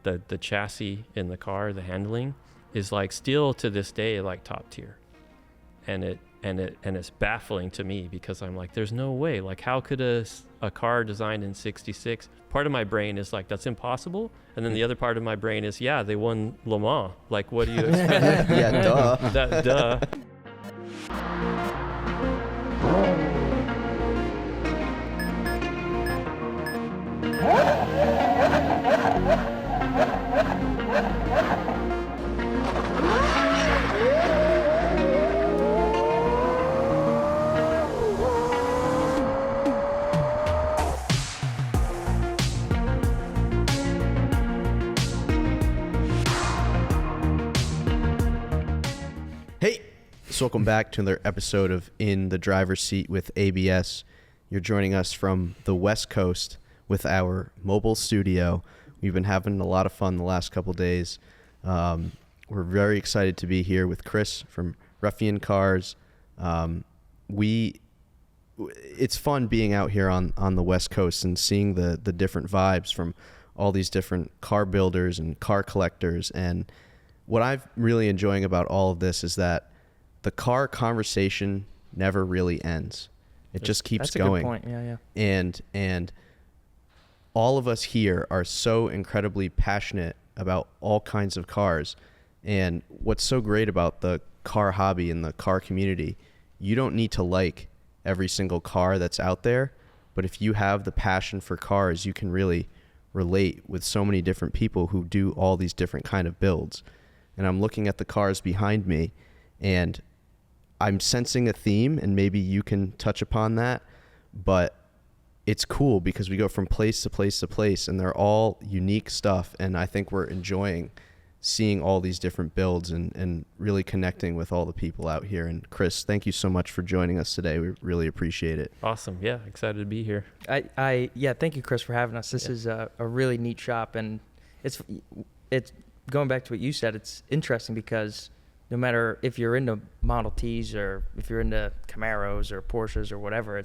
the chassis in the car, the handling is like still to this day like top tier, and it's baffling to me because I'm like, there's no way, like how could a car designed in 66, part of my brain is like, that's impossible, and then the other part of my brain is, yeah, they won Le Mans, like what do you expect? Yeah, duh. Duh. Hey, so welcome back to another episode of In the Driver's Seat with ABS. You're joining us from the West Coast with our mobile studio. We've been having a lot of fun the last couple days. We're very excited to be here with Chris from Ruffian Cars. It's fun being out here on the West Coast and seeing the different vibes from all these different car builders and car collectors. And what I'm really enjoying about all of this is that the car conversation never really ends. It just keeps going. That's a good point. Yeah. And all of us here are so incredibly passionate about all kinds of cars. And what's so great about the car hobby and the car community, you don't need to like every single car that's out there, but if you have the passion for cars, you can really relate with so many different people who do all these different kind of builds. And I'm looking at the cars behind me, and I'm sensing a theme, and maybe you can touch upon that, but it's cool because we go from place to place to place, and they're all unique stuff, and I think we're enjoying seeing all these different builds and really connecting with all the people out here. And Chris, thank you so much for joining us today. We really appreciate it. Awesome. Yeah, excited to be here. Thank you, Chris, for having us. This is a really neat shop, and it's going back to what you said, it's interesting because no matter if you're into Model Ts or if you're into Camaros or Porsches or whatever,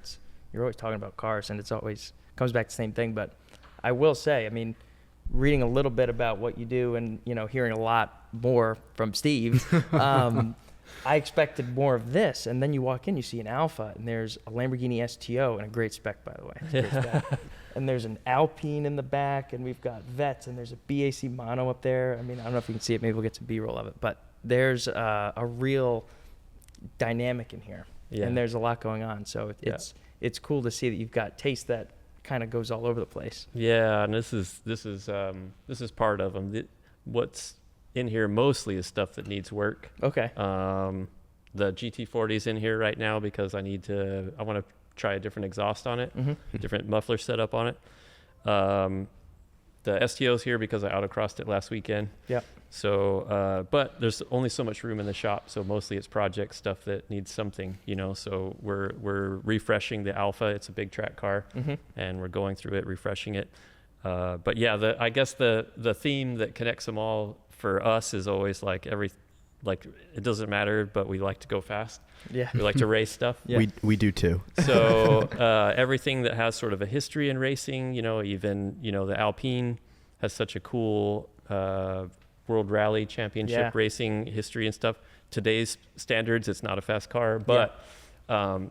you're always talking about cars, and it's always comes back to the same thing. But I will say, I mean, reading a little bit about what you do and, hearing a lot more from Steve, I expected more of this. And then you walk in, you see an Alpha, and there's a Lamborghini STO, and a great spec, by the way. It's a great spec. And there's an Alpine in the back, and we've got Vets, and there's a BAC Mono up there. I mean, I don't know if you can see it. Maybe we'll get some B-roll of it. But there's a real dynamic in here, and there's a lot going on. So it's cool to see that you've got taste that kind of goes all over the place. Yeah, and this is part of them. What's in here mostly is stuff that needs work. Okay. The GT40's in here right now because I want to try a different exhaust on it, different muffler setup on it. The STO's here because I autocrossed it last weekend. Yeah. So, but there's only so much room in the shop, so mostly it's project stuff that needs something, So we're refreshing the Alpha. It's a big track car, and we're going through it, refreshing it. But yeah, I guess the theme that connects them all for us is always like it doesn't matter, but we like to go fast. Yeah. We like to race stuff. Yeah. We do too. So everything that has sort of a history in racing, even the Alpine has such a cool World Rally Championship racing history and stuff. Today's standards, it's not a fast car, but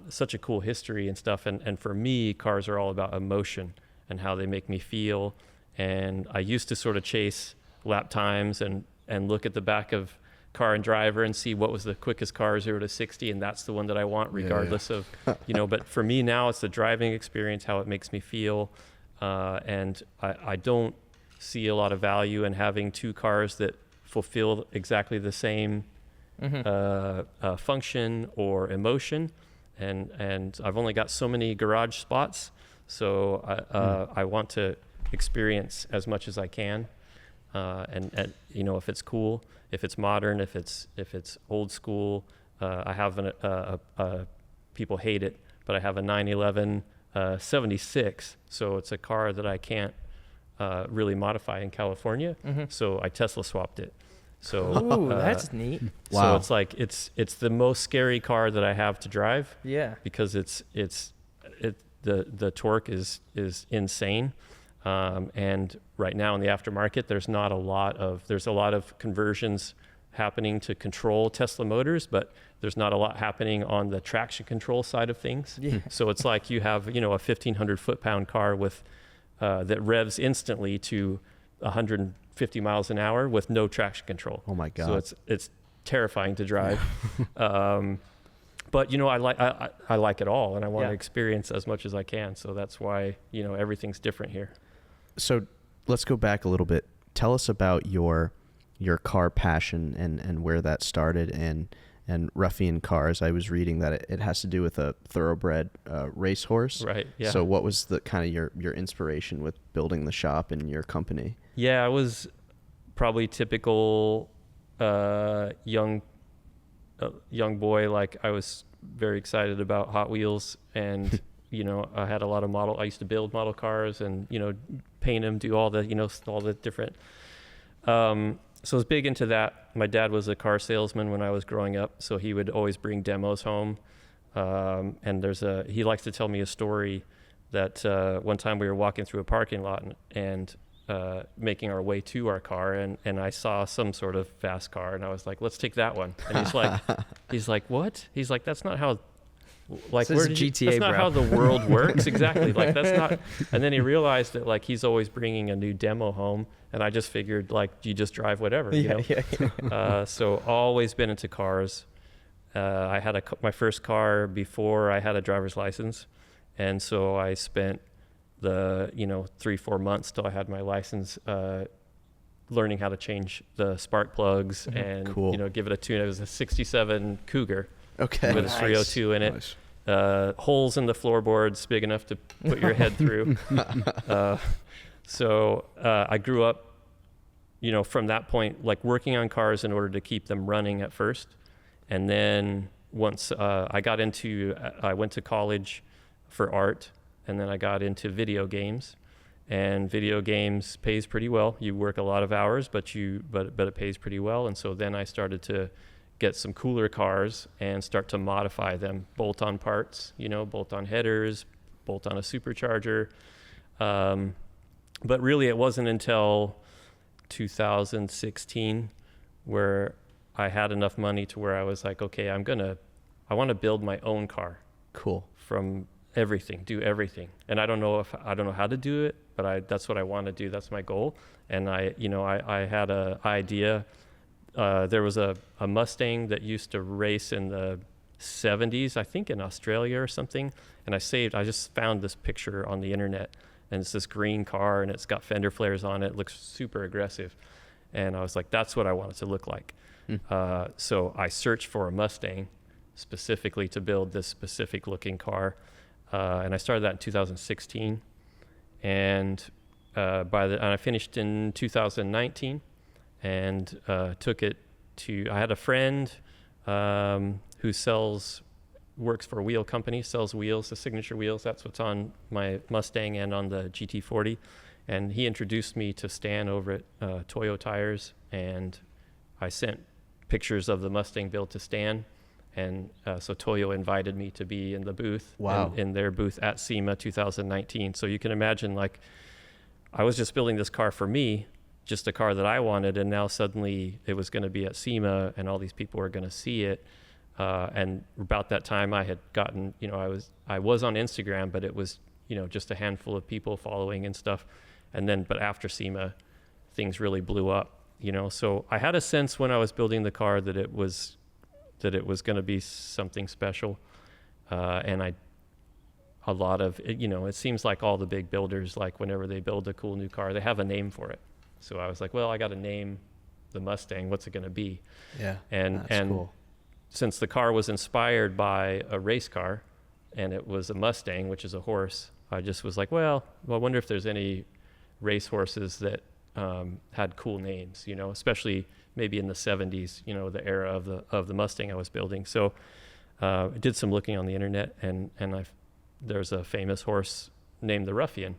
such a cool history and stuff. And for me, cars are all about emotion and how they make me feel. And I used to sort of chase lap times and look at the back of Car and Driver and see what was the quickest car 0 to 60, and that's the one that I want regardless of but for me now it's the driving experience, how it makes me feel, and I don't see a lot of value in having two cars that fulfill exactly the same function or emotion, and I've only got so many garage spots, so I want to experience as much as I can, and if it's cool, if it's modern, if it's old school. I have people hate it, but I have a 911 76, so it's a car that I can't really modify in California, so I Tesla swapped it. So that's neat. Wow. So it's like it's the most scary car that I have to drive. Yeah. Because the torque is insane. And right now in the aftermarket, there's a lot of conversions happening to control Tesla motors, but there's not a lot happening on the traction control side of things. Yeah. So it's like you have, a 1,500 foot-pound car with that revs instantly to 150 miles an hour with no traction control. Oh my God. So it's terrifying to drive. But I like it all, and I want to experience as much as I can. So that's why everything's different here. So let's go back a little bit. Tell us about your car passion and where that started, and Ruffian cars. I was reading that it has to do with a thoroughbred racehorse. Right. Yeah. So what was the kind of your inspiration with building the shop and your company? Yeah, I was probably typical young boy. Like, I was very excited about Hot Wheels, and I had a lot of I used to build model cars and paint them, do all the different. So I was big into that. My dad was a car salesman when I was growing up, so he would always bring demos home. And he likes to tell me a story that one time we were walking through a parking lot and making our way to our car, and I saw some sort of fast car, and I was like, let's take that one. And he's like, what? He's like, that's not how, like, this is GTA, that's not bro. how the world works. Exactly. Like, that's not. And then he realized that, like, he's always bringing a new demo home, and I just figured, like, you just drive whatever, you know? So always been into cars. I had my first car before I had a driver's license. And so I spent the 3-4 months till I had my license learning how to change the spark plugs and give it a tune. It was a 67 Cougar with a 302 in it. Nice. Holes in the floorboards big enough to put your head through. So I grew up from that point, like, working on cars in order to keep them running at first. And then once I went to college for art, and then I got into video games, and video games pays pretty well. You work a lot of hours, but it pays pretty well. And so then I started to get some cooler cars and start to modify them, bolt on parts, bolt on headers, bolt on a supercharger. But really it wasn't until 2016 where I had enough money to where I was like, okay, I want to build my own car. Cool. From everything, do everything. And I don't know how to do it, but that's what I want to do. That's my goal. And I had an idea. There was a Mustang that used to race in the 70s, I think in Australia or something. And I just found this picture on the internet, and it's this green car, and it's got fender flares on it. It looks super aggressive. And I was like, that's what I want it to look like. So I searched for a Mustang specifically to build this specific looking car. And I started that in 2016. And I finished in 2019 and took it to, I had a friend who works for a wheel company, sells wheels, the signature wheels. That's what's on my Mustang and on the GT40. And he introduced me to Stan over at Toyo Tires, and I sent pictures of the Mustang built to Stan. And so Toyo invited me to be in the booth, in their booth at SEMA 2019. So you can imagine, like, I was just building this car for me, just a car that I wanted, and now suddenly it was going to be at SEMA, and all these people were going to see it. And about that time, I had gotten, I was on Instagram, but it was, just a handful of people following and stuff. But after SEMA, things really blew up, So I had a sense when I was building the car that it was going to be something special. It seems like all the big builders, like, whenever they build a cool new car, they have a name for it. So I was like, well, I got to name the Mustang. What's it going to be? Yeah. And cool. Since the car was inspired by a race car and it was a Mustang, which is a horse, I just was like, well, I wonder if there's any race horses that had cool names, especially maybe in the 70s, the era of the Mustang I was building. So I did some looking on the internet, and there's a famous horse named the Ruffian.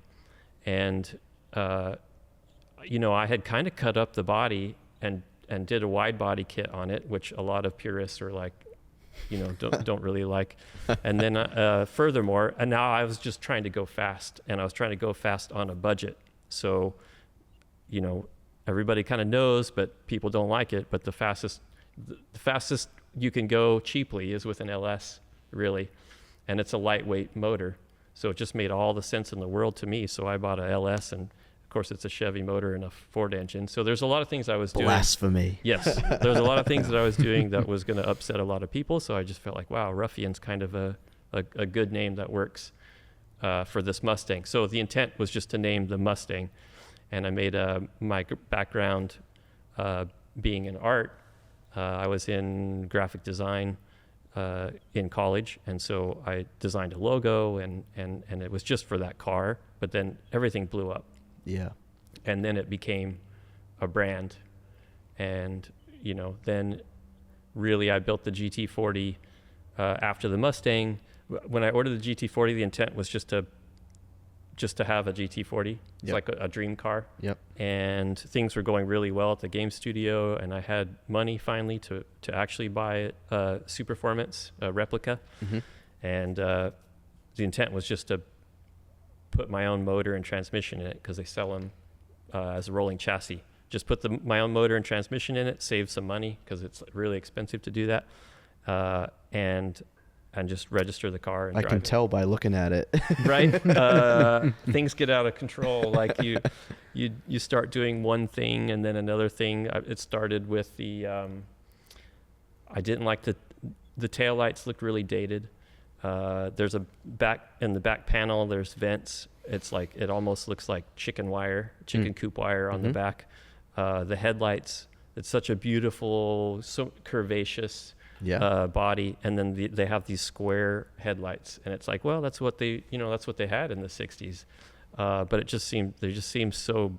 And, I had kind of cut up the body and did a wide body kit on it, which a lot of purists are like, don't really like. And then furthermore, and now I was just trying to go fast, and I was trying to go fast on a budget. So, you know, everybody kind of knows, but people don't like it. But the fastest you can go cheaply is with an LS, really. And it's a lightweight motor. So it just made all the sense in the world to me. So I bought a LS, and of course it's a Chevy motor and a Ford engine. So there's a lot of things I was doing. Blasphemy. Yes. There's a lot of things that I was doing that was going to upset a lot of people. So I just felt like, wow, Ruffian's kind of a good name that works for this Mustang. So the intent was just to name the Mustang. And I made my background being in art. I was in graphic design in college, and so I designed a logo, and it was just for that car, but then everything blew up. Yeah. And then it became a brand. And, you know, then really I built the GT40 after the Mustang. When I ordered the GT40, the intent was just to have a GT40. It's like a dream car. Yep. And things were going really well at the game studio, and I had money finally to actually buy a Superformance, a replica. Mm-hmm. And the intent was just to put my own motor and transmission in it, because they sell them as a rolling chassis. Just put my own motor and transmission in it, save some money, because it's really expensive to do that, and just register the car and I drive can it. tell by looking at it. Right? Things get out of control. Like you start doing one thing and then another thing. It started with I didn't like the taillights looked really dated. There's in the back panel, there's vents. It's like, it almost looks like chicken coop wire on the back. The headlights, it's such a beautiful, so curvaceous body, and then they have these square headlights, and it's like, well, that's what they had in the 60s, but they just seemed so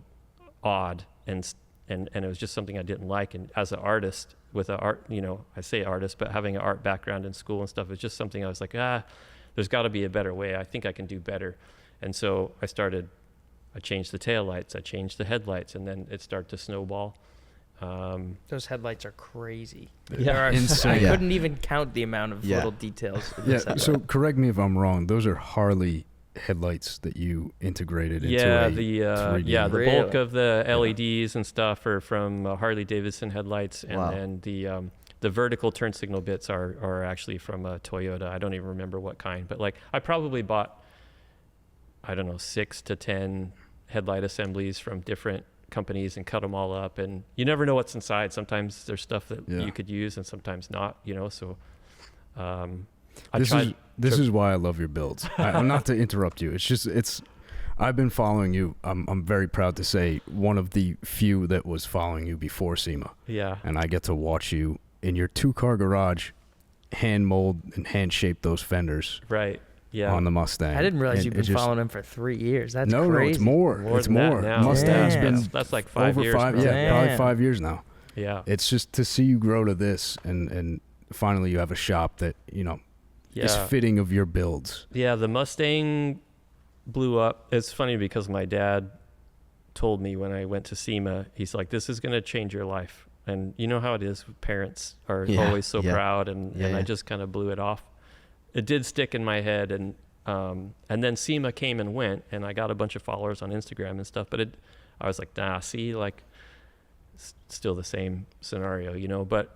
odd, and it was just something I didn't like. And as an artist with I say artist, but having an art background in school and stuff, it's just something I was like, there's got to be a better way. I think I can do better. And so I changed the taillights, I changed the headlights, and then it started to snowball. Those headlights are crazy. Yeah, I couldn't even count the amount of little details. So correct me if I'm wrong. Those are Harley headlights that you integrated into the 3D. bulk of the LEDs and stuff are from Harley Davidson headlights, and the vertical turn signal bits are actually from Toyota. I don't even remember what kind, but like I probably bought, I don't know, 6 to 10 headlight assemblies from different companies and cut them all up, and you never know what's inside. Sometimes there's stuff that you could use and sometimes not, so this is why I love your builds. I'm not to interrupt you, I've been following you. I'm very proud to say one of the few that was following you before SEMA, and I get to watch you in your 2-car garage hand mold and hand shape those fenders on the Mustang. I didn't realize you've been following him for 3 years. That's crazy. No, it's more. It's more. Mustang's been that's like 5 years. Probably 5 years now. Yeah. It's just to see you grow to this, and finally you have a shop that is fitting of your builds. Yeah, the Mustang blew up. It's funny because my dad told me when I went to SEMA, he's like, "This is going to change your life." And you know how it is. Parents are always so proud, and I just kind of blew it off. It did stick in my head, and then SEMA came and went, and I got a bunch of followers on Instagram and stuff. But I was like, still the same scenario, But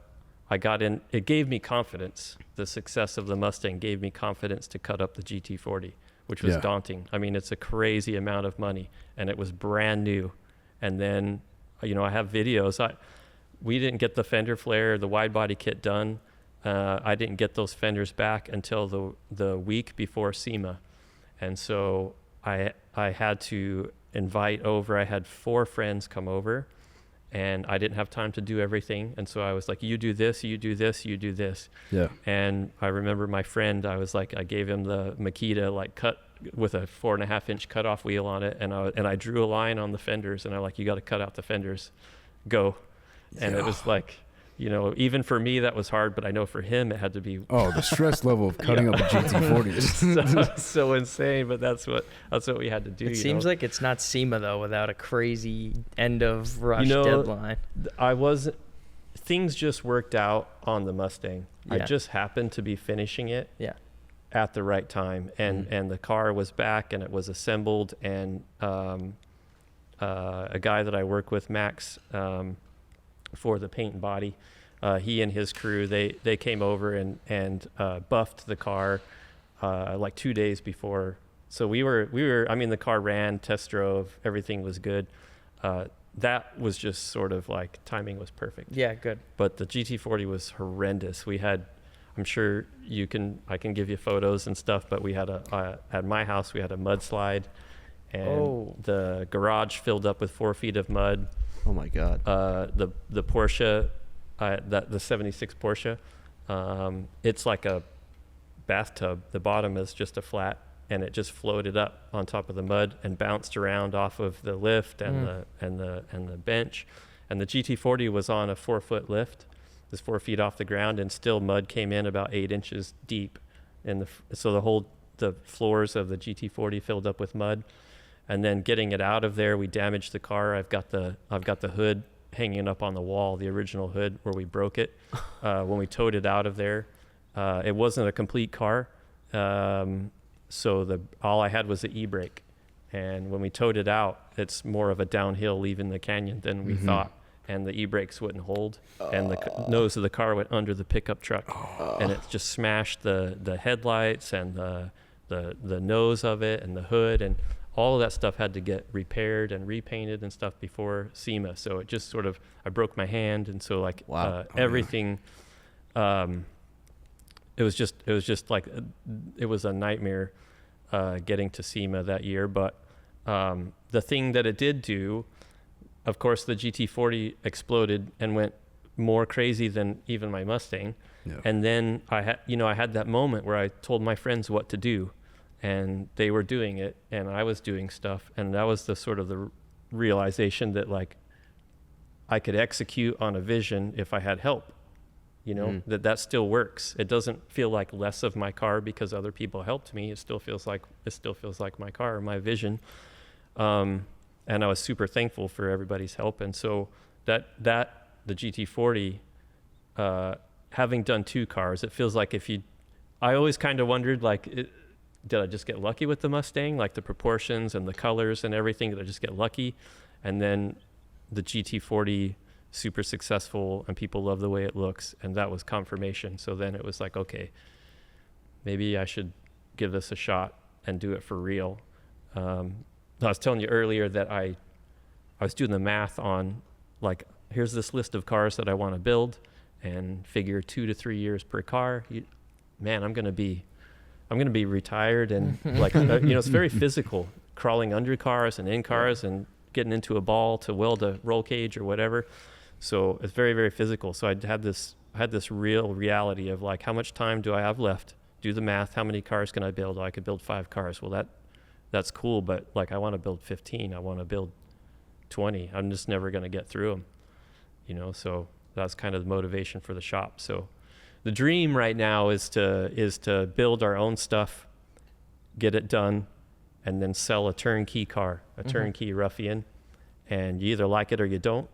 I got in. It gave me confidence. The success of the Mustang gave me confidence to cut up the GT40, which was daunting. I mean, it's a crazy amount of money, and it was brand new. And then, I have videos. We didn't get the fender flare, the wide body kit done. I didn't get those fenders back until the week before SEMA. And so I had to invite over. I had 4 friends come over, and I didn't have time to do everything. And so I was like, you do this, you do this, you do this. Yeah. And I remember my friend, I was like, I gave him the Makita cut with a 4.5-inch cutoff wheel on it. And I drew a line on the fenders, and I'm like, you got to cut out the fenders, go. And it was like, even for me that was hard, but I know for him it had to be. Oh, the stress level of cutting up a GT40 is so insane, but that's what we had to do. It seems like it's not SEMA though without a crazy end of rush deadline. Things just worked out on the Mustang. I just happened to be finishing it at the right time, and the car was back and it was assembled, and a guy that I work with, Max, for the paint and body. He and his crew, they came over and buffed the car like 2 days before. So we were, I mean, the car ran, test drove, everything was good. That was just sort of like timing was perfect. Yeah, good. But the GT40 was horrendous. We had, I'm sure I can give you photos and stuff, but we had at my house, we had a mudslide, and the garage filled up with 4 feet of mud. Oh my God. The Porsche, the 76 Porsche, it's like a bathtub. The bottom is just a flat, and it just floated up on top of the mud and bounced around off of the lift and the bench. And the GT40 was on a 4-foot lift. It was 4 feet off the ground, and still mud came in about 8 inches deep. So the floors of the GT40 filled up with mud. And then getting it out of there, we damaged the car. I've got the hood hanging up on the wall, the original hood where we broke it. When we towed it out of there, it wasn't a complete car. So all I had was the e-brake. And when we towed it out, it's more of a downhill leaving the canyon than we thought. And the e-brakes wouldn't hold. And the nose of the car went under the pickup truck. And it just smashed the headlights and the nose of it and the hood. And all of that stuff had to get repaired and repainted and stuff before SEMA. So it just sort of, I broke my hand. And so like everything, it was just like, it was a nightmare getting to SEMA that year. But the thing that it did do, of course, the GT40 exploded and went more crazy than even my Mustang. Yeah. And then I had that moment where I told my friends what to do, and they were doing it and I was doing stuff. And that was the sort of the realization that like I could execute on a vision if I had help, that still works. It doesn't feel like less of my car because other people helped me. It still feels like my car, my vision. And I was super thankful for everybody's help. And so the GT40, having done 2 cars, it feels like I always kind of wondered, like, did I just get lucky with the Mustang? Like the proportions and the colors and everything, did I just get lucky? And then the GT40, super successful, and people love the way it looks. And that was confirmation. So then it was like, okay, maybe I should give this a shot and do it for real. I was telling you earlier that I was doing the math on, like, here's this list of cars that I want to build, and figure 2 to 3 years per car. Man, I'm gonna be retired, and like it's very physical, crawling under cars and in cars and getting into a ball to weld a roll cage or whatever. So it's very, very physical. So I had this real reality of like, how much time do I have left? Do the math. How many cars can I build? Oh, I could build 5 cars. Well, that's cool, but like I want to build 15. I want to build 20. I'm just never going to get through them, so that's kind of the motivation for the shop. So the dream right now is to build our own stuff, get it done, and then sell a turnkey car, a turnkey Ruffian. And you either like it or you don't,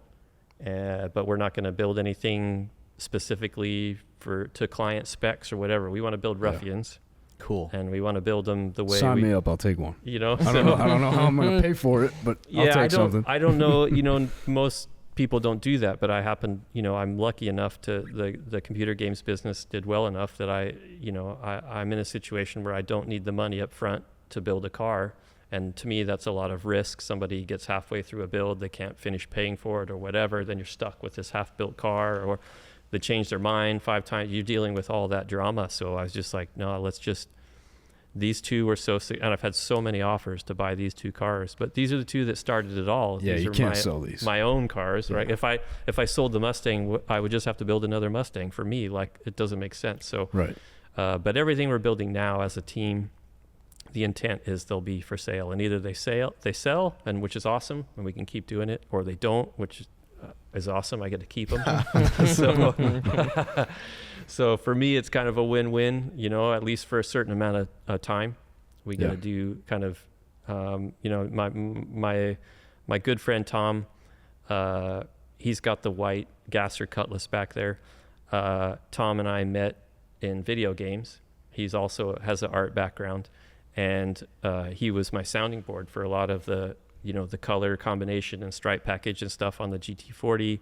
but we're not going to build anything specifically to client specs or whatever. We want to build Ruffians. Cool. And we want to build them the way Sign me up, I'll take one. I don't know how I'm going to pay for it, but I'll take something. I don't know, most people don't do that, but I'm lucky enough the computer games business did well enough that I'm in a situation where I don't need the money up front to build a car. And to me, that's a lot of risk. Somebody gets halfway through a build, they can't finish paying for it or whatever, then you're stuck with this half-built car, or they change their mind 5 times. You're dealing with all that drama. So I was just like, no, these 2 were and I've had so many offers to buy these 2 cars, but these are the 2 that started it all. Yeah, these you can't sell these. My own cars, right? If I sold the Mustang, I would just have to build another Mustang for me. Like, it doesn't make sense. So, right. But everything we're building now as a team, the intent is they'll be for sale, and either they sell, and which is awesome, and we can keep doing it, or they don't, which is awesome. I get to keep them. So for me, it's kind of a win-win, at least for a certain amount of time. We got to do kind of, my good friend Tom, he's got the white Gasser Cutlass back there. Tom and I met in video games. He's also has an art background, and he was my sounding board for a lot of the the color combination and stripe package and stuff on the GT40.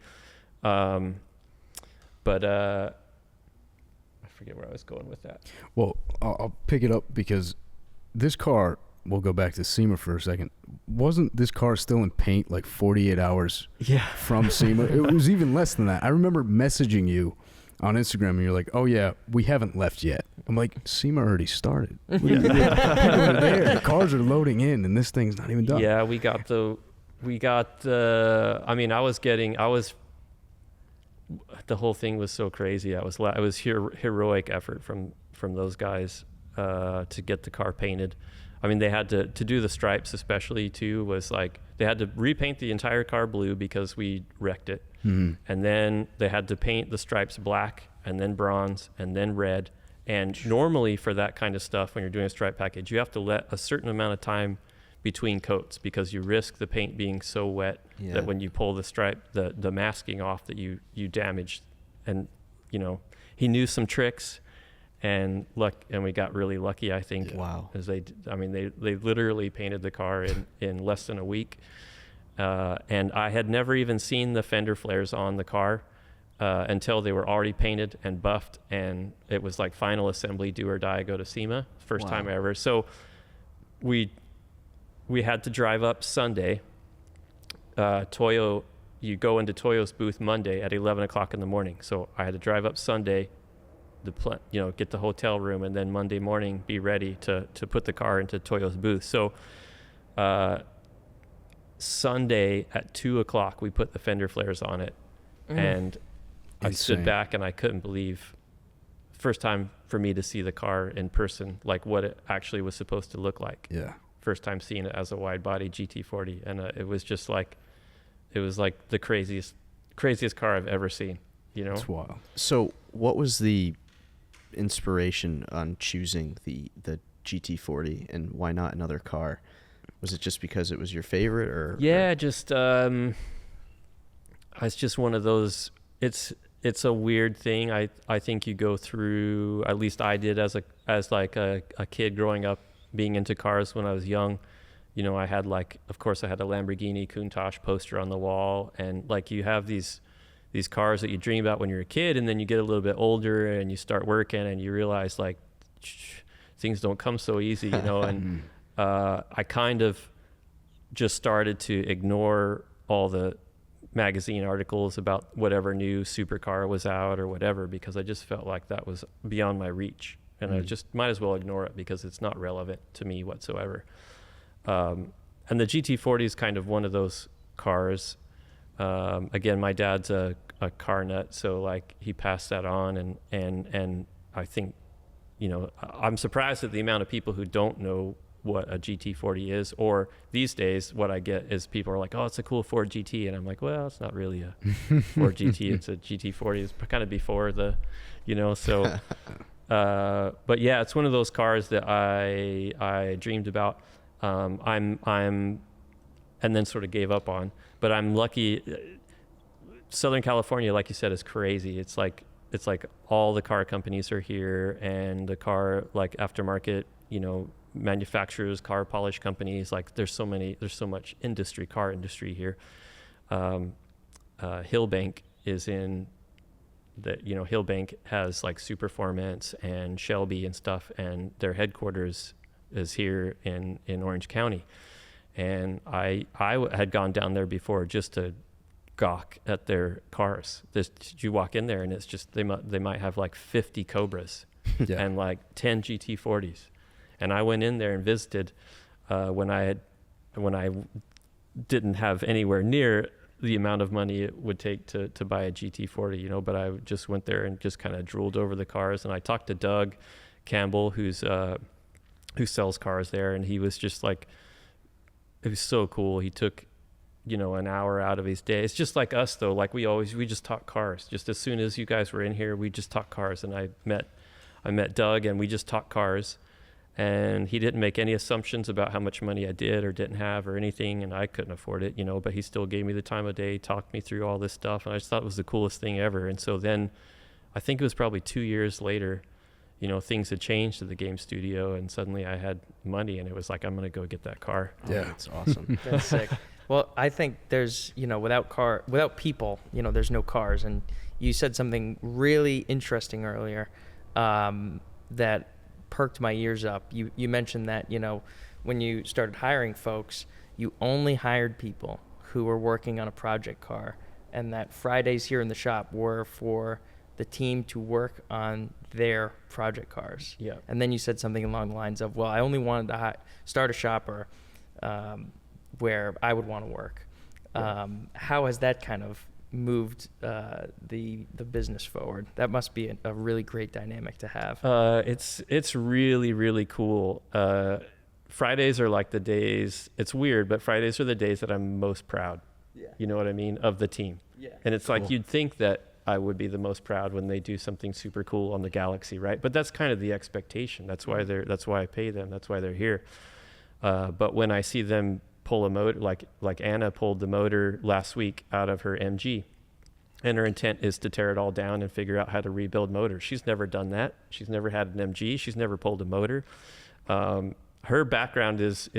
But I forget where I was going with that. Well, I'll pick it up because this car, we'll go back to SEMA for a second. Wasn't this car still in paint like 48 hours from SEMA? It was even less than that. I remember messaging you on Instagram and you're like, oh yeah, we haven't left yet. I'm like, SEMA already started. People are there. The cars are loading in and this thing's not even done. Yeah, I was the whole thing was so crazy. It was heroic effort from those guys to get the car painted. I mean, they had to do the stripes, especially too, was like they had to repaint the entire car blue because we wrecked it. Mm-hmm. And then they had to paint the stripes black and then bronze and then red. And normally for that kind of stuff, when you're doing a stripe package, you have to let a certain amount of time between coats because you risk the paint being so wet that when you pull the stripe, the masking off, that you damage. And he knew some tricks, and we got really lucky, I think. Wow. As they literally painted the car in less than a week, and I had never even seen the fender flares on the car until they were already painted and buffed, and it was like final assembly, do or die, go to SEMA, first time ever. So we had to drive up Sunday. You go into Toyo's booth Monday at 11 o'clock in the morning. So I had to drive up Sunday, get the hotel room, and then Monday morning be ready to put the car into Toyo's booth. So Sunday at 2 o'clock, we put the fender flares on it. And I stood back and I couldn't believe, first time for me to see the car in person, like what it actually was supposed to look like. Yeah. First time seeing it as a wide body GT40, and it was just like, it was like the craziest car I've ever seen. It's wild. So what was the inspiration on choosing the GT40, and why not another car? Was it just because it was your favorite, or? Yeah, just it's just one of those. It's a weird thing. I think you go through, at least I did as a kid growing up, being into cars when I was young. I had of course I had a Lamborghini Countach poster on the wall, and you have these cars that you dream about when you're a kid, and then you get a little bit older and you start working and you realize things don't come so easy, and I kind of just started to ignore all the magazine articles about whatever new supercar was out or whatever, because I just felt like that was beyond my reach. And I just might as well ignore it because it's not relevant to me whatsoever. And the GT40 is kind of one of those cars. Again, my dad's a car nut, so he passed that on, and I think, I'm surprised at the amount of people who don't know what a GT40 is, or these days what I get is people are like, oh, it's a cool Ford GT, and I'm like, well, it's not really a Ford GT, it's a GT40. It's kind of before the, so. But yeah, it's one of those cars that I dreamed about. And then sort of gave up on, but I'm lucky. Southern California, like you said, is crazy. It's like all the car companies are here, and the car aftermarket, manufacturers, car polish companies. There's so much car industry here. Hillbank is in Hillbank has Superformance and Shelby and stuff, and their headquarters is here in Orange County. And I had gone down there before just to gawk at their cars. You walk in there and it's just, they might have 50 Cobras and 10 GT40s. And I went in there and visited when I didn't have anywhere near the amount of money it would take to buy a GT40, but I just went there and just kind of drooled over the cars. And I talked to Doug Campbell, who sells cars there, and he was just it was so cool. He took, an hour out of his day. It's just like us though. We just talk cars. Just as soon as you guys were in here, we just talk cars. And I met Doug, and we just talked cars. And he didn't make any assumptions about how much money I did or didn't have or anything, and I couldn't afford it, but he still gave me the time of day, talked me through all this stuff, and I just thought it was the coolest thing ever. And so then I think it was probably 2 years later things had changed at the game studio, and suddenly I had money, and it was like, I'm going to go get that car. Yeah, that's awesome. That's sick. Well, I think there's, without people, there's no cars. And you said something really interesting earlier that perked my ears up. You mentioned that, when you started hiring folks, you only hired people who were working on a project car, and that Fridays here in the shop were for the team to work on their project cars. Yeah. And then you said something along the lines of, well, I only wanted to start a shop where I would want to work. Yeah. How has that kind of moved the business forward? That must be a really great dynamic to have. It's really, really cool. Fridays are like the days, it's weird, but Fridays are the days that I'm most proud. Yeah. You know what I mean? Of the team. Yeah. And it's like, you'd think that I would be the most proud when they do something super cool on the Galaxie, right? But that's kind of the expectation. That's why I pay them. That's why they're here. But when I see them pull a motor, like Anna pulled the motor last week out of her MG, and her intent is to tear it all down and figure out how to rebuild motors. She's never done that. She's never had an MG. She's never pulled a motor. Her background is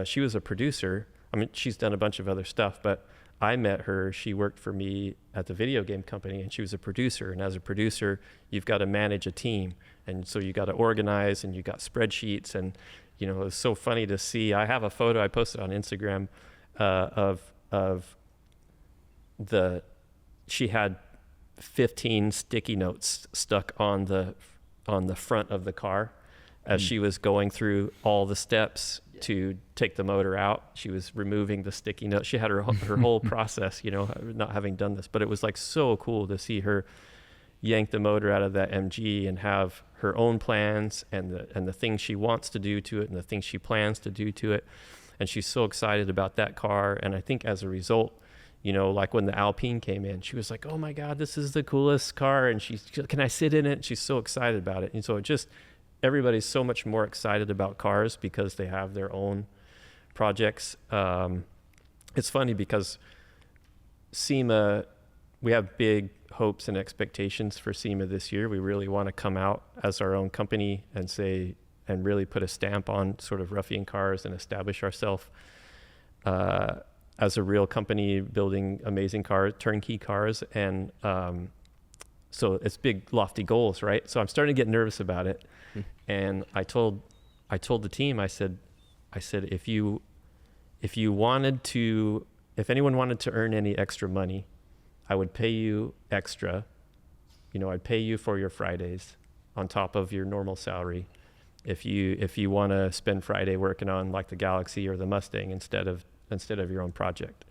she was a producer. I mean, she's done a bunch of other stuff, but I met her. She worked for me at the video game company, and she was a producer. And as a producer, you've got to manage a team. And so you got to organize, and you got spreadsheets. And, it was so funny to see. I have a photo I posted on Instagram she had 15 sticky notes stuck on the front of the car as she was going through all the steps to take the motor out. She was removing the sticky notes. She had her whole process, not having done this, but it was like so cool to see her yank the motor out of that MG and have her own plans and the things she wants to do to it and the things she plans to do to it. And she's so excited about that car. And I think as a result, like when the Alpine came in, she was like, oh my God, this is the coolest car. And can I sit in it? And she's so excited about it. And so everybody's so much more excited about cars because they have their own projects. It's funny because SEMA, we have big hopes and expectations for SEMA this year. We really want to come out as our own company and really put a stamp on sort of Ruffian cars and establish ourselves as a real company building amazing cars, turnkey cars. And so it's big, lofty goals, right? So I'm starting to get nervous about it. And I told the team, I said, if anyone wanted to earn any extra money, I would pay you extra. I'd pay you for your Fridays on top of your normal salary. If you want to spend Friday working on like the Galaxie or the Mustang instead of your own project.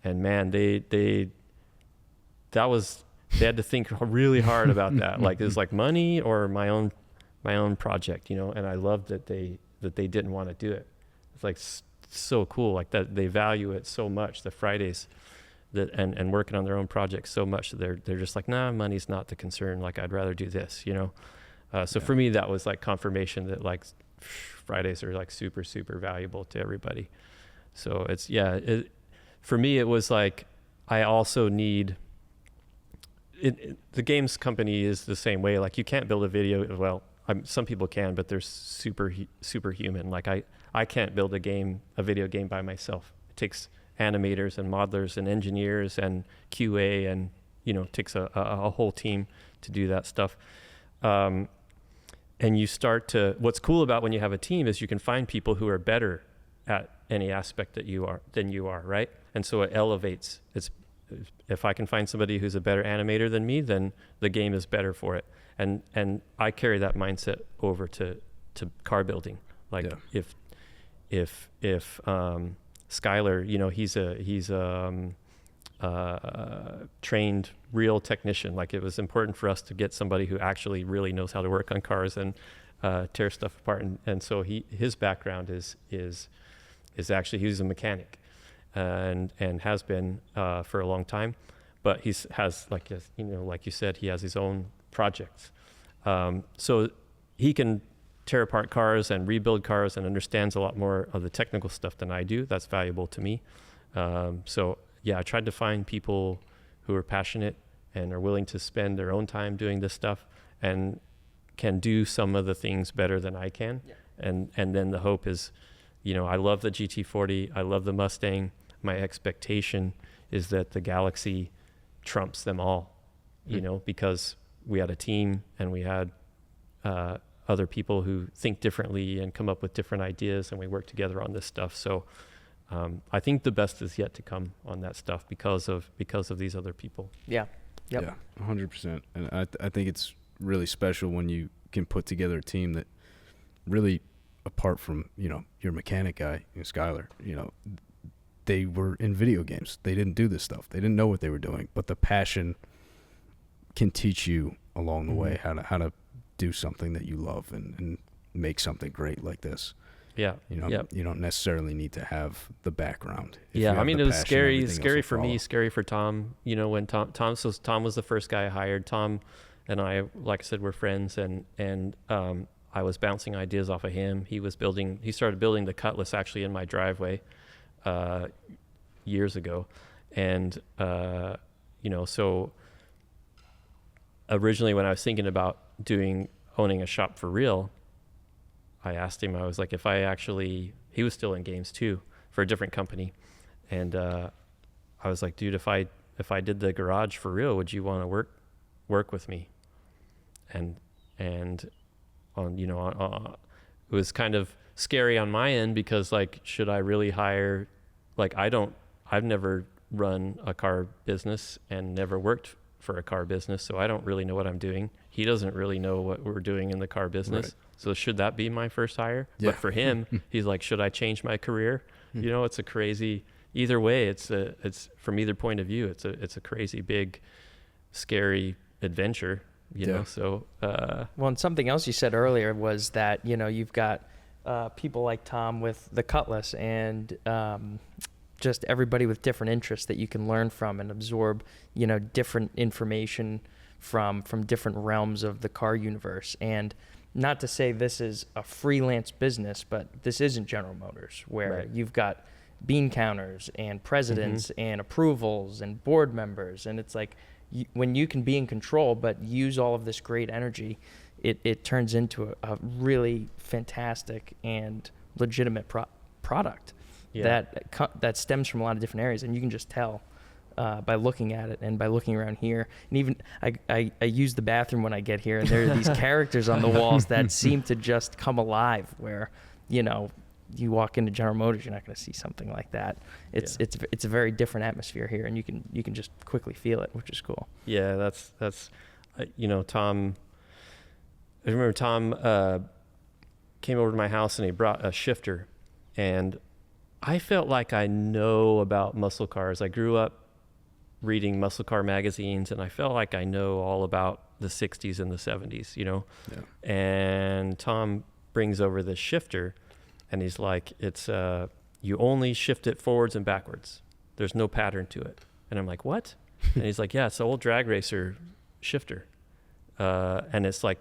And man, they had to think really hard about that. Like, is like money or my own project, and I loved that they didn't want to do it. It's like so cool, like that they value it so much, the Fridays and working on their own projects so much that they're just like, nah, money's not the concern. Like, I'd rather do this, For me, that was like confirmation that like Fridays are like super, super valuable to everybody. So for me, it was like, I also need, the games company is the same way. Like, you can't build a video. Well, some people can, but they're superhuman. Like I can't build a video game by myself. It takes animators and modelers and engineers and QA and, takes a whole team to do that stuff. And what's cool about when you have a team is you can find people who are better at any aspect than you are, right? And so it elevates. If I can find somebody who's a better animator than me, then the game is better for it. And I carry that mindset over to car building. Like, if Skylar, he's a trained real technician. Like, it was important for us to get somebody who actually really knows how to work on cars and tear stuff apart. And so his background is actually, he's a mechanic and has been for a long time, but like you said, he has his own projects. So he can tear apart cars and rebuild cars and understands a lot more of the technical stuff than I do. That's valuable to me. I tried to find people who are passionate and are willing to spend their own time doing this stuff and can do some of the things better than I can. Yeah. And then the hope is, you know, I love the GT40, I love the Mustang. My expectation is that the Galaxie trumps them all, you know, because we had a team and we had other people who think differently and come up with different ideas, and we work together on this stuff. So I think the best is yet to come on that stuff because of these other people. Yeah. Yep. Yeah, 100%. And I think it's really special when you can put together a team that really, apart from, you know, your mechanic guy, Skylar, you know, they were in video games. They didn't do this stuff. They didn't know what they were doing, but the passion can teach you along the way how to do something that you love and make something great like this. Yeah. You know, you don't necessarily need to have the background. Yeah. I mean, it was scary for me, scary for Tom, you know, when Tom was the first guy I hired. Tom and I, like I said, we're friends, and I was bouncing ideas off of him. He started building the Cutlass actually in my driveway years ago. And, you know, so originally when I was thinking about owning a shop for real, I asked him, I was like, he was still in games too for a different company. And, I was like, dude, if I did the garage for real, would you want to work with me? And on, you know, it was kind of scary on my end because, like, should I really hire, like, I've never run a car business and never worked for a car business, so I don't really know what I'm doing. He doesn't really know what we're doing in the car business. Right. So should that be my first hire? Yeah. But for him, he's like, should I change my career? You know, it's a crazy, either way, it's from either point of view, it's a crazy big, scary adventure, you know? So, well, and something else you said earlier was that, you know, you've got, people like Tom with the Cutlass and, just everybody with different interests that you can learn from and absorb, you know, different information from different realms of the car universe. And not to say this is a freelance business, but this isn't General Motors, where you've got bean counters and presidents and approvals and board members. And it's like, when you can be in control, but use all of this great energy, it turns into a really fantastic and legitimate product. Yeah. That stems from a lot of different areas, and you can just tell by looking at it and by looking around here. And even I use the bathroom when I get here, and there are these characters on the walls that seem to just come alive. Where, you know, you walk into General Motors, you're not going to see something like that. It's a very different atmosphere here, and you can just quickly feel it, which is cool. Yeah, that's you know, Tom. I remember Tom came over to my house and he brought a shifter, and I felt like I know about muscle cars. I grew up reading muscle car magazines, and I felt like I know all about the 60s and the 70s, you know? Yeah. And Tom brings over this shifter, and he's like, it's, you only shift it forwards and backwards. There's no pattern to it. And I'm like, what? And he's like, yeah, it's an old drag racer shifter. And it's like,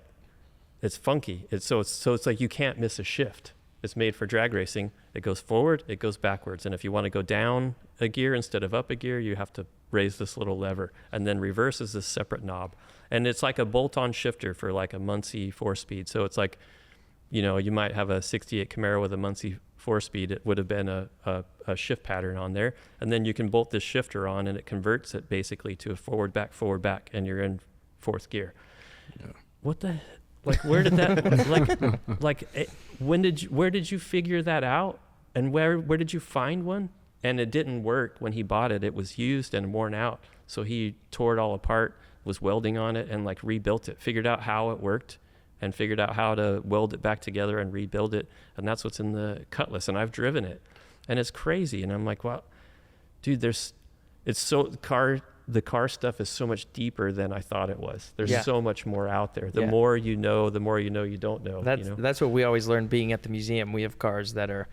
it's funky. It's like you can't miss a shift. It's made for drag racing. It goes forward, it goes backwards. And if you want to go down a gear instead of up a gear, you have to raise this little lever. And then reverse is this separate knob. And it's like a bolt-on shifter for like a Muncie 4-speed. So it's like, you know, you might have a 68 Camaro with a Muncie 4-speed. It would have been a shift pattern on there. And then you can bolt this shifter on, and it converts it basically to a forward, back, and you're in fourth gear. Yeah. What the... Like, where did that, where did you figure that out? And where did you find one? And it didn't work when he bought it. It was used and worn out. So he tore it all apart, was welding on it, and like rebuilt it, figured out how it worked, and figured out how to weld it back together and rebuild it. And that's what's in the Cutlass. And I've driven it, and it's crazy. And I'm like, well, dude, the car stuff is so much deeper than I thought it was. There's so much more out there. The more you know, the more you know you don't know. That's what we always learn being at the museum. We have cars that are,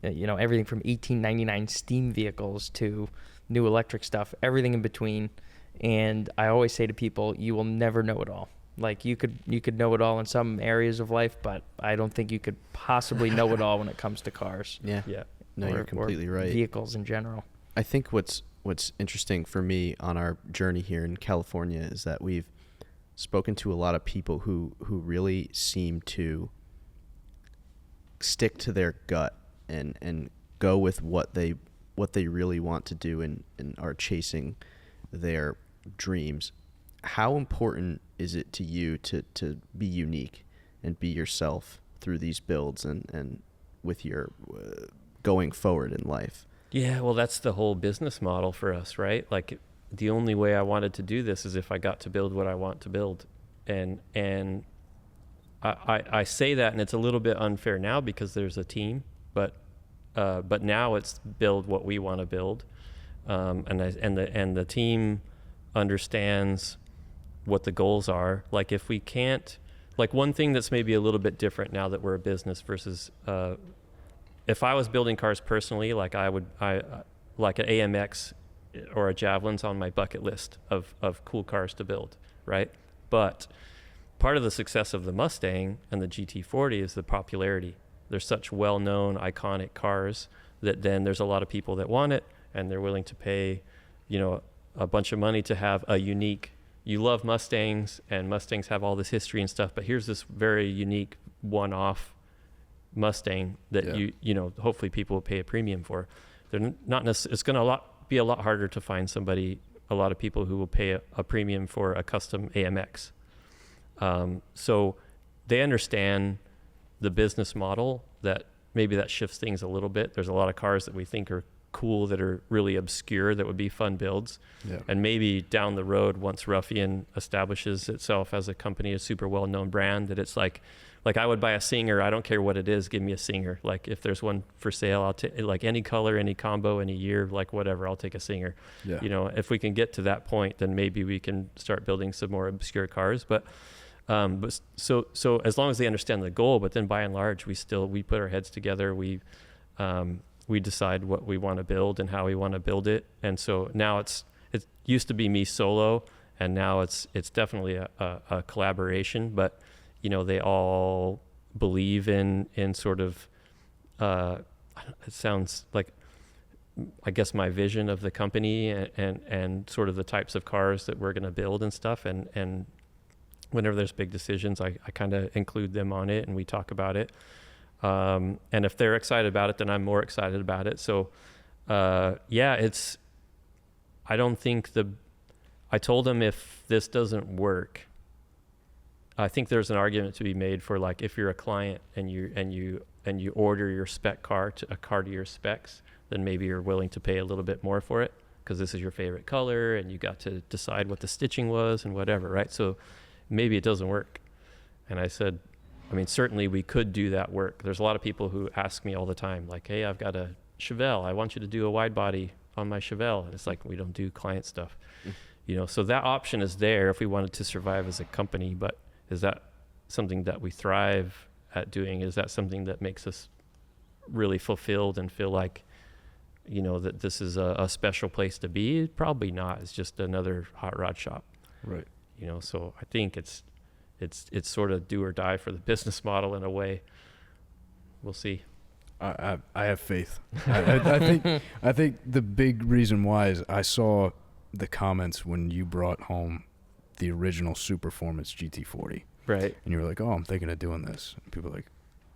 you know, everything from 1899 steam vehicles to new electric stuff, everything in between. And I always say to people, you will never know it all. Like, you could know it all in some areas of life, but I don't think you could possibly know it all when it comes to cars. Yeah. No, you're completely right. Vehicles in general. I think what's interesting for me on our journey here in California is that we've spoken to a lot of people who really seem to stick to their gut and go with what they really want to do and are chasing their dreams. How important is it to you to be unique and be yourself through these builds and with your going forward in life? Yeah, well, that's the whole business model for us, right? Like, the only way I wanted to do this is if I got to build what I want to build. And I say that, and it's a little bit unfair now because there's a team, but now it's build what we want to build. And the team understands what the goals are. Like, if we can't, like, one thing that's maybe a little bit different now that we're a business versus, if I was building cars personally, like I like an AMX or a Javelin's on my bucket list of cool cars to build, right? But part of the success of the Mustang and the GT40 is the popularity. They're such well-known, iconic cars that then there's a lot of people that want it, and they're willing to pay, a bunch of money to have a unique. You love Mustangs, and Mustangs have all this history and stuff, but here's this very unique one-off Mustang that hopefully people will pay a premium for. They're not necessarily. It's going to be a lot harder to find a lot of people who will pay a premium for a custom AMX. So they understand the business model, that maybe that shifts things a little bit. There's a lot of cars that we think are cool that are really obscure that would be fun builds. Yeah. And maybe down the road, once Ruffian establishes itself as a company, a super well-known brand, that it's like I would buy a Singer. I don't care what it is. Give me a Singer. Like, if there's one for sale, I'll take, like, any color, any combo, any year, like whatever, I'll take a Singer. Yeah. If we can get to that point, then maybe we can start building some more obscure cars. But so as long as they understand the goal, but then by and large, we put our heads together. We decide what we want to build and how we want to build it. And so now it used to be me solo, and now it's definitely a collaboration, but they all believe in sort of, it sounds like, I guess, my vision of the company and sort of the types of cars that we're going to build and stuff. And whenever there's big decisions, I kind of include them on it, and we talk about it. And if they're excited about it, then I'm more excited about it. So, I don't think I told them, if this doesn't work, I think there's an argument to be made for, like, if you're a client and you order your spec car to your specs, then maybe you're willing to pay a little bit more for it because this is your favorite color and you got to decide what the stitching was and whatever, right? So maybe it doesn't work. And I said, certainly we could do that work. There's a lot of people who ask me all the time, like, hey, I've got a Chevelle. I want you to do a wide body on my Chevelle. And it's like, we don't do client stuff. So that option is there if we wanted to survive as a company. But is that something that we thrive at doing? Is that something that makes us really fulfilled and feel like, that this is a special place to be? Probably not. It's just another hot rod shop. Right. So I think it's sort of do or die for the business model in a way. We'll see. I have faith. I think the big reason why is I saw the comments when you brought home the original Superformance GT40. Right. And you were like, oh, I'm thinking of doing this. And people were like,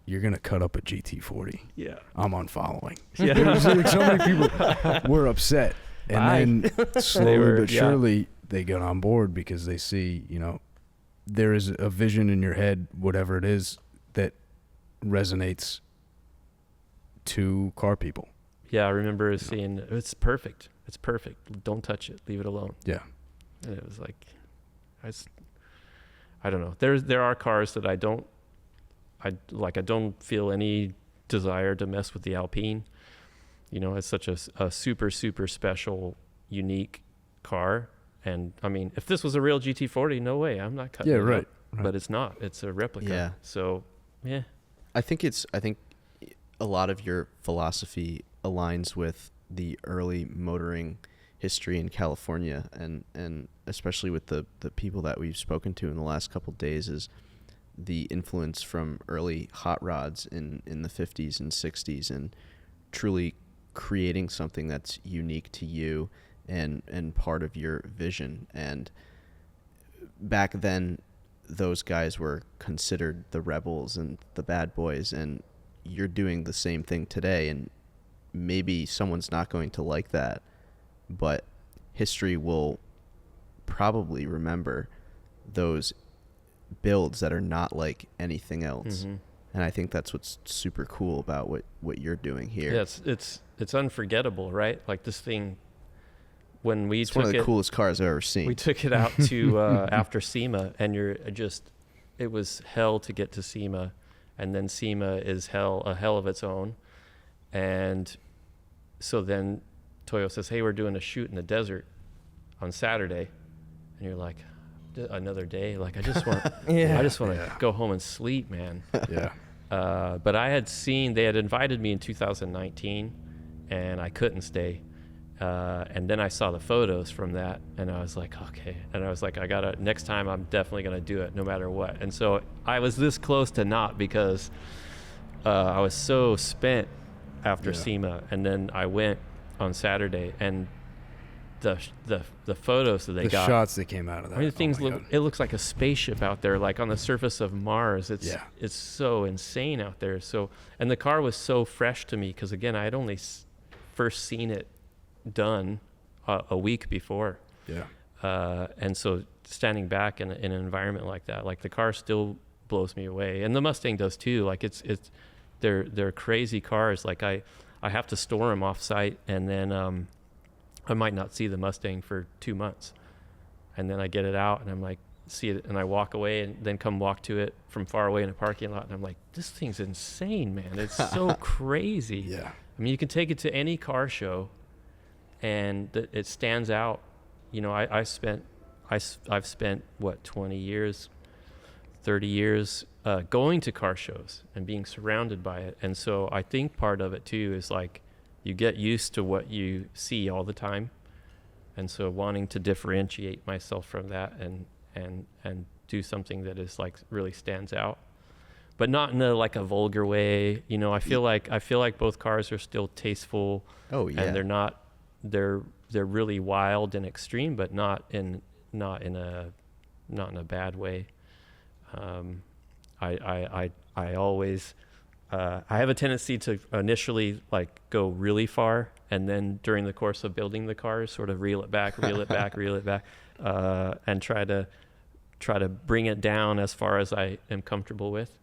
you're going to cut up a GT40. Yeah. I'm unfollowing. Yeah. There was like, so many people were upset. And then slowly but surely they got on board because they see, there is a vision in your head, whatever it is, that resonates to car people. Yeah, I remember seeing, it's perfect. It's perfect. Don't touch it. Leave it alone. Yeah. And it was like, I don't know. There are cars that I don't feel any desire to mess with the Alpine. It's such a super, super special, unique car. And if this was a real GT40, no way, I'm not cutting it right, up. Right. But it's not. It's a replica. Yeah. So, yeah. I think a lot of your philosophy aligns with the early motoring history in California, and especially with the people that we've spoken to in the last couple of days, is the influence from early hot rods in the 50s and 60s, and truly creating something that's unique to you and part of your vision. And back then those guys were considered the rebels and the bad boys, and you're doing the same thing today, and maybe someone's not going to like that, but history will probably remember those builds that are not like anything else. Mm-hmm. And I think that's what's super cool about what you're doing here. Yeah, it's unforgettable, right? Like this thing, when we it's took one of the coolest cars I've ever seen. We took it out to after SEMA, and it was hell to get to SEMA, and then SEMA is a hell of its own. And so then Toyo says, hey, we're doing a shoot in the desert on Saturday. And you're like, another day? Like, I just want to go home and sleep, man. Yeah. But I had seen, they had invited me in 2019, and I couldn't stay. And then I saw the photos from that, and I was like, okay. And I was like, next time I'm definitely going to do it no matter what. And so I was this close to not, because I was so spent after SEMA. And then I went on Saturday, and the photos that they got, the shots that came out of that. I mean, it looks like a spaceship out there, like on the surface of Mars. It's so insane out there. So, and the car was so fresh to me, because again, I had only first seen it done a week before. Yeah. And so standing back in an environment like that, like the car still blows me away, and the Mustang does too. Like they're crazy cars. Like I have to store them off site, and then I might not see the Mustang for 2 months, and then I get it out and I'm like, see it, and I walk away, and then come walk to it from far away in a parking lot, and I'm like, this thing's insane, man. It's so crazy. Yeah. I mean, you can take it to any car show, and it stands out. You know, I've spent what, 20 years, 30 years going to car shows and being surrounded by it. And so I think part of it too is like, you get used to what you see all the time. And so wanting to differentiate myself from that and do something that is like really stands out, but not in a vulgar way. You know, I feel like both cars are still tasteful. Oh yeah. And they're really wild and extreme, but not in a bad way. I always I have a tendency to initially like go really far, and then during the course of building the cars, sort of reel it back, reel it back, and try to bring it down as far as I am comfortable with,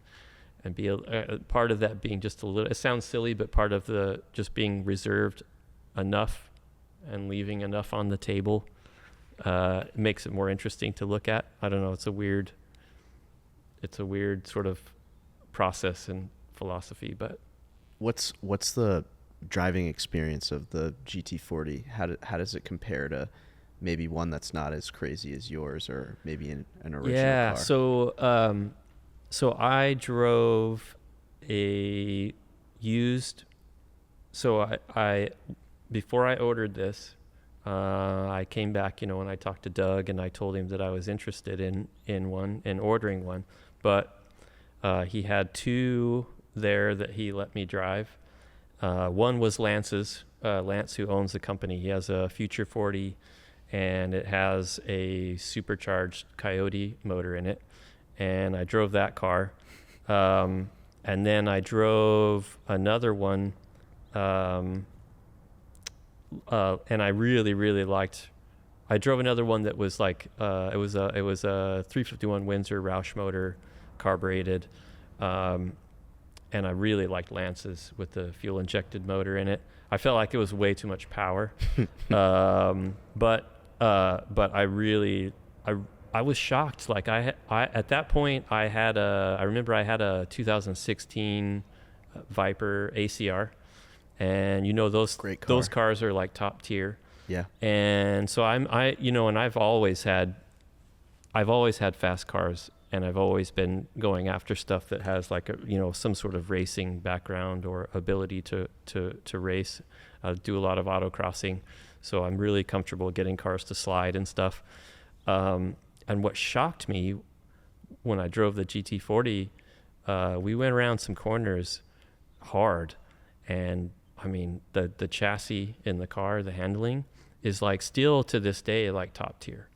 and be part of that being just a little. It sounds silly, but part of the just being reserved enough and leaving enough on the table makes it more interesting to look at. I don't know. It's a weird sort of process and philosophy. But what's the driving experience of the GT40? How does it compare to maybe one that's not as crazy as yours, or maybe an original car? So I drove a used. So I before I ordered this, I came back, and I talked to Doug, and I told him that I was interested in ordering one, but he had two there that he let me drive. One was Lance's. Lance, who owns the company, he has a Future 40, and it has a supercharged Coyote motor in it. And I drove that car. And then I drove another one, and I really, really liked. I drove another one that was like it was a 351 Windsor Roush motor, carbureted, and I really liked Lance's with the fuel injected motor in it. I felt like it was way too much power, but I was shocked. Like I at that point I remember I had a 2016 Viper ACR, and those Great car. Those cars are like top tier. Yeah. And so and I've always had fast cars, and I've always been going after stuff that has like some sort of racing background or ability to race. I do a lot of autocrossing, so I'm really comfortable getting cars to slide and stuff. And what shocked me when I drove the GT40, we went around some corners hard, and I mean the chassis in the car, the handling is like still to this day like top tier,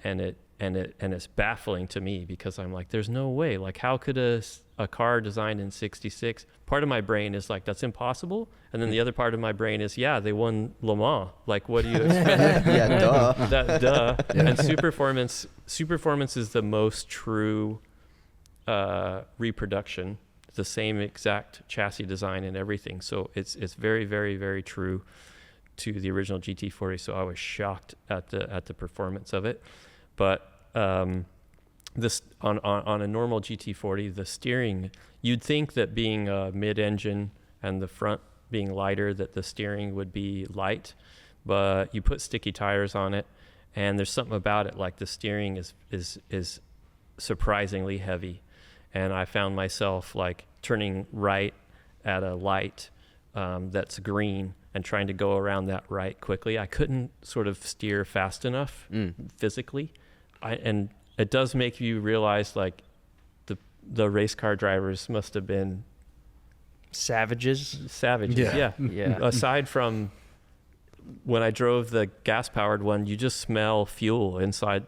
and and it's baffling to me because I'm like, there's no way. Like, how could a car designed in '66? Part of my brain is like, that's impossible, and then the other part of my brain is, yeah, they won Le Mans. Like, what do you expect? Yeah, duh. Duh. Yeah. And Superformance is the most true reproduction. The same exact chassis design and everything. So it's very, very, very true to the original GT40. So I was shocked at the performance of it. But this on a normal GT40, the steering, you'd think that being a mid-engine and the front being lighter, that the steering would be light, but you put sticky tires on it, and there's something about it, like the steering is surprisingly heavy. And I found myself like turning right at a light that's green and trying to go around that right quickly. I couldn't sort of steer fast enough physically. And it does make you realize, like, the race car drivers must have been savages. Yeah. Aside from when I drove the gas-powered one, you just smell fuel inside,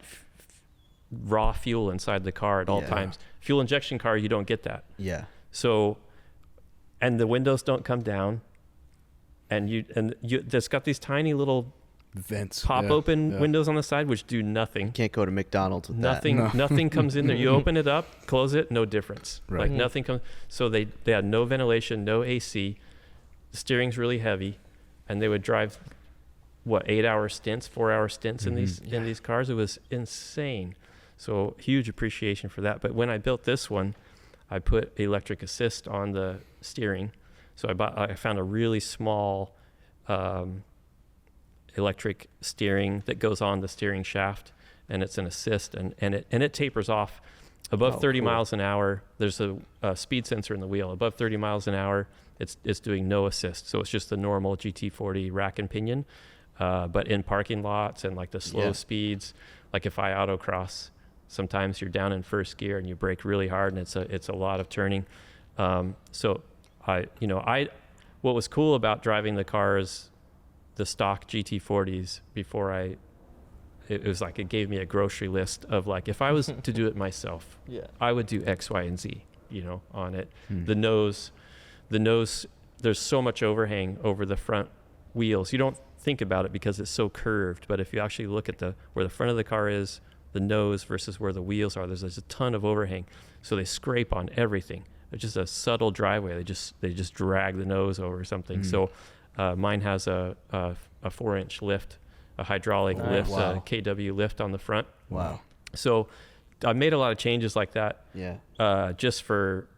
raw fuel inside the car at all times. Fuel injection car, you don't get that. Yeah. So, and the windows don't come down, and you it's got these tiny little vents, pop open windows on the side, which do nothing. Can't go to McDonald's with nothing. that. Nothing comes in there. You open it up, close it, no difference. Right. Like nothing comes. So they had no ventilation, no AC. The steering's really heavy, and they would drive 8-hour stints, 4-hour stints in these cars. It was insane. So huge appreciation for that. But when I built this one, I put electric assist on the steering. So I found a really small electric steering that goes on the steering shaft, and it's an assist, and it tapers off above 30 miles an hour. There's a speed sensor in the wheel. Above 30 miles an hour, it's doing no assist. So it's just the normal GT40 rack and pinion. But in parking lots and like the slow speeds, like if I autocross, sometimes you're down in first gear and you brake really hard, and it's a lot of turning. So what was cool about driving the cars, the stock GT40s, before it was like it gave me a grocery list of like, if I was to do it myself, I would do X, Y, and Z, on it. The nose, there's so much overhang over the front wheels. You don't think about it because it's so curved, but if you actually look at where the front of the car is, the nose versus where the wheels are, there's a ton of overhang. So they scrape on everything. It's just a subtle driveway. They just drag the nose over something. So mine has a 4-inch lift, a hydraulic lift, a KW lift on the front. Wow. So I made a lot of changes like that. Yeah. Just for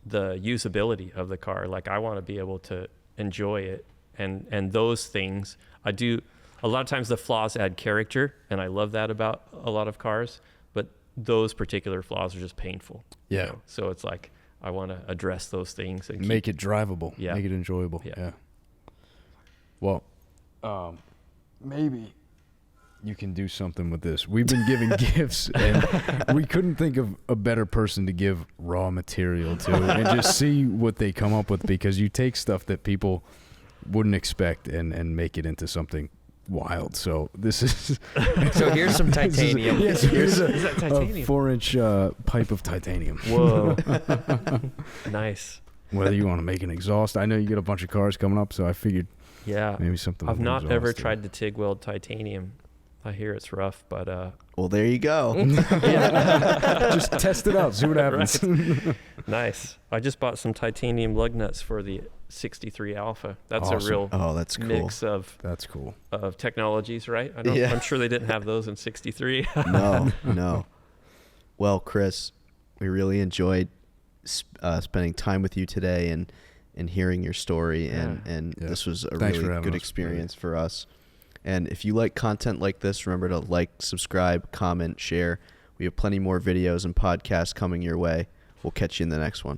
the usability of the car. Like, I want to be able to enjoy it, and those things I do. A lot of times the flaws add character, and I love that about a lot of cars, but those particular flaws are just painful. Yeah. So it's like, I want to address those things and make it drivable, make it enjoyable. Yeah. Well, maybe you can do something with this. We've been giving gifts, and we couldn't think of a better person to give raw material to and just see what they come up with, because you take stuff that people wouldn't expect and make it into something wild. So this is so here's some titanium. Yes, here's a 4-inch pipe of titanium. Whoa. Nice. Whether you want to make an exhaust, I know you get a bunch of cars coming up, so I figured maybe something. I've not ever tried the TIG weld titanium. I hear it's rough, but well, there you go. Just test it out, see what happens. Right. Nice. I just bought some titanium lug nuts for the 63 Alpha. That's awesome. A real that's cool. mix of of technologies, right? I'm sure they didn't have those in 63. No. Well, Chris, we really enjoyed spending time with you today and hearing your story, and this was a really good experience for us. And if you like content like this, remember to like, subscribe, comment, share. We have plenty more videos and podcasts coming your way. We'll catch you in the next one.